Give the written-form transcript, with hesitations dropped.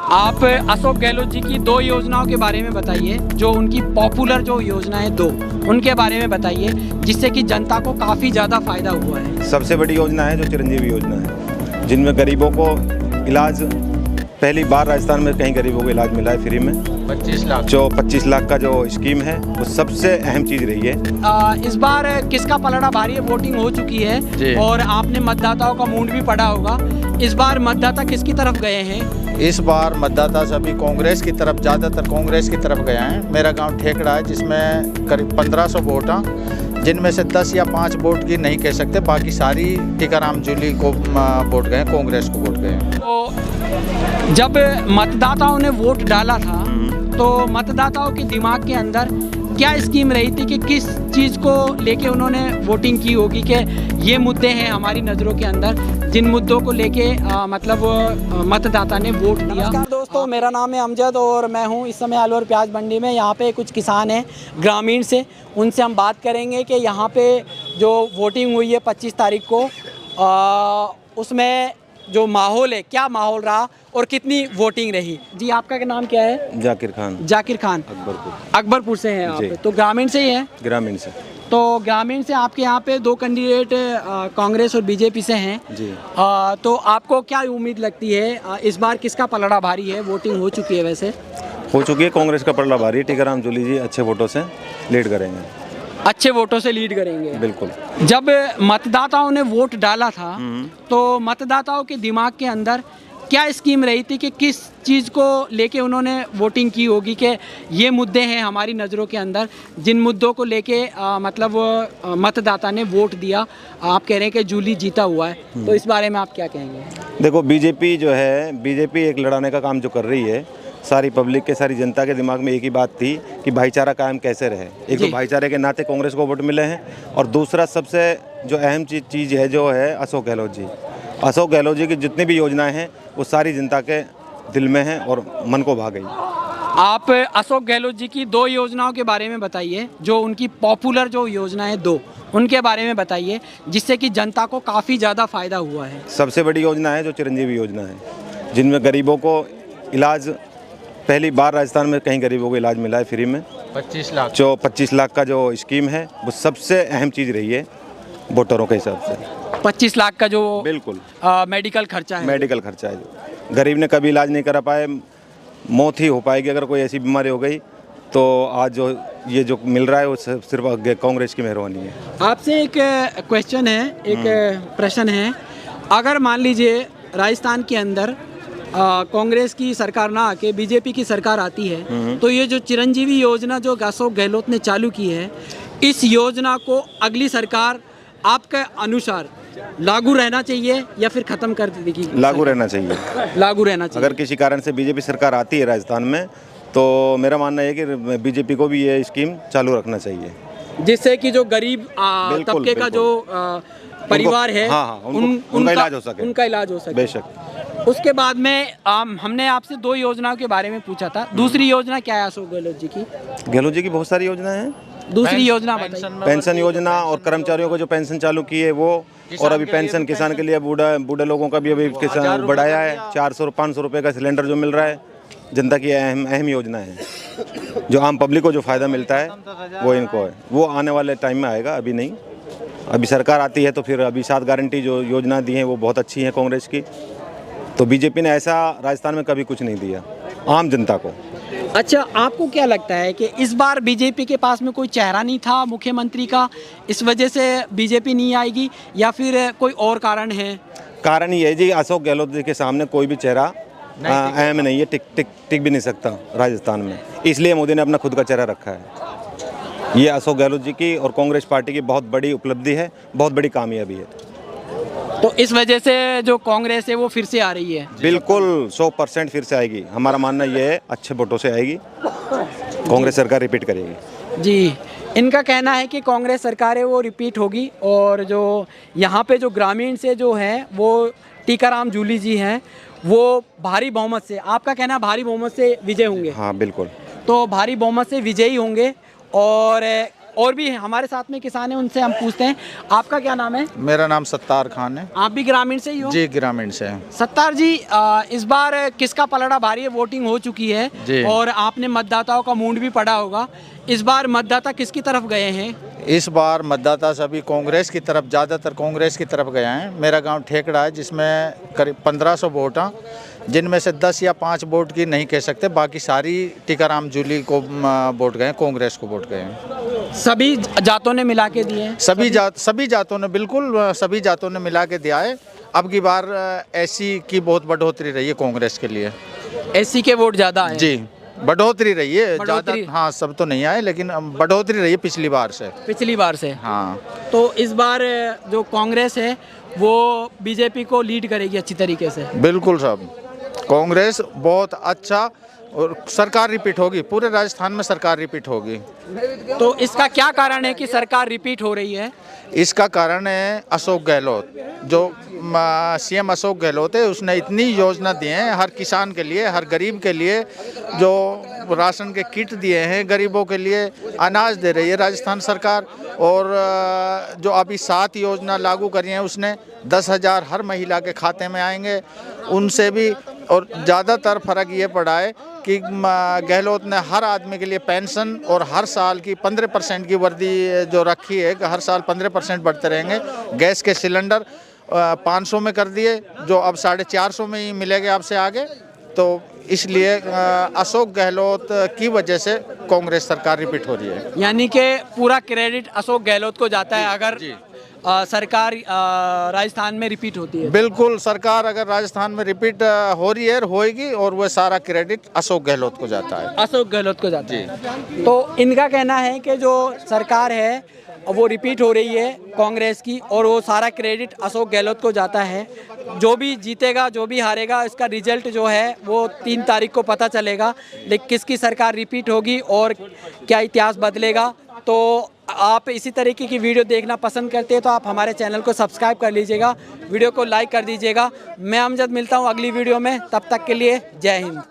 आप अशोक गहलोत जी की दो योजनाओं के बारे में बताइए, जो उनकी पॉपुलर जो योजनाएं दो उनके बारे में बताइए, जिससे कि जनता को काफ़ी ज़्यादा फायदा हुआ है। सबसे बड़ी योजना है जो चिरंजीवी योजना है, जिनमें गरीबों को इलाज पहली बार राजस्थान में कहीं गरीबों को इलाज मिला है फ्री में। 25 लाख जो 25 लाख का जो स्कीम है वो सबसे अहम चीज़ रही है। इस बार किसका पलड़ा भारी है? वोटिंग हो चुकी है और आपने मतदाताओं का मूड भी पढ़ा होगा। इस बार मतदाता किसकी तरफ गए हैं? इस बार मतदाता सभी कांग्रेस की तरफ, ज़्यादातर कांग्रेस की तरफ गए हैं। मेरा गांव ठेकड़ा है, जिसमें करीब 1500 वोट हैं, जिनमें से 10 या 5 वोट की नहीं कह सकते, बाकी सारी टीकाराम जूली को वोट गए, कांग्रेस को वोट गए। तो जब मतदाताओं ने वोट डाला था तो मतदाताओं के दिमाग के अंदर क्या स्कीम रही थी कि किस चीज़ को लेके उन्होंने वोटिंग की होगी कि ये मुद्दे हैं हमारी नज़रों के अंदर, जिन मुद्दों को लेके मतलब मतदाता ने वोट दिया। नमस्कार दोस्तों, मेरा नाम है अमजद और मैं हूँ इस समय आलू और प्याज मंडी में। यहाँ पे कुछ किसान हैं ग्रामीण से, उनसे हम बात करेंगे कि यहाँ पे जो वोटिंग हुई है 25 तारीख को, उसमें जो माहौल है, क्या माहौल रहा और कितनी वोटिंग रही। जी, आपका नाम क्या है? जाकिर खान। जाकिर खान, अकबरपुर से हैं आप? तो ग्रामीण से ही हैं? ग्रामीण से। तो ग्रामीण से आपके यहाँ पे दो कैंडिडेट कांग्रेस और बीजेपी से हैं जी। तो आपको क्या उम्मीद लगती है इस बार किसका पलड़ा भारी है? वोटिंग हो चुकी है, वैसे हो चुकी है, कांग्रेस का पलड़ा भारी है। टीकाराम जूली जी अच्छे वोटों से लीड करेंगे। अच्छे वोटों से लीड करेंगे, बिल्कुल। जब मतदाताओं ने वोट डाला था तो मतदाताओं के दिमाग के अंदर क्या स्कीम रही थी कि किस चीज़ को लेके उन्होंने वोटिंग की होगी कि ये मुद्दे हैं हमारी नज़रों के अंदर, जिन मुद्दों को लेके मतलब मतदाता ने वोट दिया। आप कह रहे हैं कि जूली जीता हुआ है, तो इस बारे में आप क्या कहेंगे? देखो, बीजेपी जो है, बीजेपी एक लड़ाने का काम जो कर रही है, सारी पब्लिक के, सारी जनता के दिमाग में एक ही बात थी कि भाईचारा कायम कैसे रहे। एक तो भाईचारे के नाते कांग्रेस को वोट मिले हैं, और दूसरा सबसे जो अहम चीज़ है जो है अशोक गहलोत जी। अशोक गहलोत जी की जितनी भी योजनाएं हैं वो सारी जनता के दिल में हैं और मन को भा गई। आप अशोक गहलोत जी की दो योजनाओं के बारे में बताइए, जो उनकी पॉपुलर जो योजनाएं दो उनके बारे में बताइए, जिससे कि जनता को काफ़ी ज़्यादा फायदा हुआ है। सबसे बड़ी योजना है जो चिरंजीवी योजना है, जिनमें गरीबों को इलाज पहली बार राजस्थान में कहीं गरीबों को इलाज मिला है फ्री में। 25 लाख जो 25 लाख का जो स्कीम है वो सबसे अहम चीज़ रही है वोटरों के हिसाब से। 25 लाख का जो बिल्कुल मेडिकल खर्चा है, मेडिकल खर्चा है, जो गरीब ने कभी इलाज नहीं करा पाए, मौत ही हो पाएगी अगर कोई ऐसी बीमारी हो गई, तो आज जो ये जो मिल रहा है वो सिर्फ कांग्रेस की मेहरबानी है। आपसे एक क्वेश्चन है, एक प्रश्न है, अगर मान लीजिए राजस्थान के अंदर कांग्रेस की सरकार ना आके बीजेपी की सरकार आती है, तो ये जो चिरंजीवी योजना जो अशोक गहलोत ने चालू की है, इस योजना को अगली सरकार आपके अनुसार लागू रहना चाहिए या फिर खत्म कर देगी? लागू रहना चाहिए। लागू रहना चाहिए। अगर किसी कारण से बीजेपी सरकार आती है राजस्थान में, तो मेरा मानना है कि बीजेपी को भी ये स्कीम चालू रखना चाहिए, जिससे कि जो गरीब तबके का जो परिवार है, उनका इलाज हो सके। उनका इलाज हो सके, बेशक। उसके बाद में हमने आपसे दो योजनाओं के बारे में पूछा था। दूसरी योजना क्या है अशोक गहलोत जी की? गहलोत जी की बहुत सारी योजनाएं हैं। दूसरी योजना बताइए। पेंशन योजना, और कर्मचारियों को जो पेंशन चालू की है वो, और अभी पेंशन किसान के लिए बूढ़े लोगों का भी अभी किसान बढ़ाया है। 400-500 रुपये का सिलेंडर जो मिल रहा है, जनता की अहम योजना है। जो आम पब्लिक को जो फ़ायदा मिलता है वो इनको है, वो आने वाले टाइम में आएगा, अभी नहीं। अभी सरकार आती है तो फिर अभी 7 गारंटी जो योजना दी हैं वो बहुत अच्छी हैं कांग्रेस की। तो बीजेपी ने ऐसा राजस्थान में कभी कुछ नहीं दिया आम जनता को। अच्छा, आपको क्या लगता है कि इस बार बीजेपी के पास में कोई चेहरा नहीं था मुख्यमंत्री का, इस वजह से बीजेपी नहीं आएगी, या फिर कोई और कारण है? कारण ये है जी, अशोक गहलोत जी के सामने कोई भी चेहरा अहम नहीं है, टिक भी नहीं सकता राजस्थान में, इसलिए मोदी ने अपना खुद का चेहरा रखा है। ये अशोक गहलोत जी की और कांग्रेस पार्टी की बहुत बड़ी उपलब्धि है, बहुत बड़ी कामयाबी है। तो इस वजह से जो कांग्रेस है वो फिर से आ रही है? बिल्कुल 100% फिर से आएगी। हमारा मानना ये है अच्छे वोटों से आएगी, कांग्रेस सरकार रिपीट करेगी। जी, इनका कहना है कि कांग्रेस सरकार है वो रिपीट होगी, और जो यहाँ पे जो ग्रामीण से जो है वो टीकाराम जूली जी हैं, वो भारी बहुमत से, आपका कहना भारी बहुमत से विजय होंगे? हाँ बिल्कुल। तो भारी बहुमत से विजयी होंगे, और और भी हमारे साथ में किसान हैं, उनसे हम पूछते हैं। आपका क्या नाम है? मेरा नाम सत्तार खान है। आप भी ग्रामीण से ही हो? जी, ग्रामीण से हैं। सत्तार जी, इस बार किसका पलड़ा भारी है? वोटिंग हो चुकी है जी। और आपने मतदाताओं का मूड भी पढ़ा होगा। इस बार मतदाता किसकी तरफ गए हैं? इस बार मतदाता सभी कांग्रेस की तरफ, ज़्यादातर कांग्रेस की तरफ गए हैं। मेरा गांव ठेकड़ा है, जिसमें करीब 1500 वोट हैं, जिनमें से 10 या 5 वोट की नहीं कह सकते, बाकी सारी टीकाराम जूली को वोट गए, कांग्रेस को वोट गए हैं। सभी जातों ने मिला के दिए हैं? सभी जातों ने, बिल्कुल सभी जातों ने मिला के दिया है। अब की बार एससी की बहुत बढ़ोतरी रही है कांग्रेस के लिए। एससी के वोट ज़्यादा है? जी, बढ़ोतरी रही है ज़्यादा। बढ़ोतरी? हाँ, सब तो नहीं आए, लेकिन बढ़ोतरी रही है पिछली बार से। पिछली बार से? हाँ। तो इस बार जो कांग्रेस है वो बीजेपी को लीड करेगी अच्छी तरीके से? बिल्कुल साहब, कांग्रेस बहुत अच्छा, और सरकार रिपीट होगी, पूरे राजस्थान में सरकार रिपीट होगी। तो इसका क्या कारण है कि सरकार रिपीट हो रही है? इसका कारण है अशोक गहलोत, जो सीएम अशोक गहलोत है, उसने इतनी योजना दी हैं हर किसान के लिए, हर गरीब के लिए, जो राशन के किट दिए हैं गरीबों के लिए, अनाज दे रही है राजस्थान सरकार। और जो अभी 7 योजना लागू करी हैं उसने, 10,000 हर महिला के खाते में आएंगे उनसे भी। और ज़्यादातर फ़र्क ये पड़ा है कि गहलोत ने हर आदमी के लिए पेंशन और हर साल की 15% की वृद्धि जो रखी है, हर साल 15% बढ़ते रहेंगे। गैस के सिलेंडर 500 में कर दिए, जो अब 450 में ही मिलेंगे आपसे आगे। तो इसलिए अशोक गहलोत की वजह से कांग्रेस सरकार रिपीट हो रही है। यानी कि पूरा क्रेडिट अशोक गहलोत को जाता है अगर सरकार राजस्थान में रिपीट होती है? बिल्कुल, सरकार अगर राजस्थान में रिपीट हो रही है, होएगी, और वह सारा क्रेडिट अशोक गहलोत को जाता है। अशोक गहलोत को जाता है। तो इनका कहना है कि जो सरकार है वो रिपीट हो रही है कांग्रेस की, और वो सारा क्रेडिट अशोक गहलोत को जाता है। जो भी जीतेगा, जो भी हारेगा, इसका रिजल्ट जो है वो 3 तारीख को पता चलेगा। लेकिन किसकी सरकार रिपीट होगी और क्या इतिहास बदलेगा, तो आप इसी तरीके की वीडियो देखना पसंद करते हैं तो आप हमारे चैनल को सब्सक्राइब कर लीजिएगा, वीडियो को लाइक कर दीजिएगा। मैं अमजद मिलता हूँ अगली वीडियो में, तब तक के लिए जय हिंद।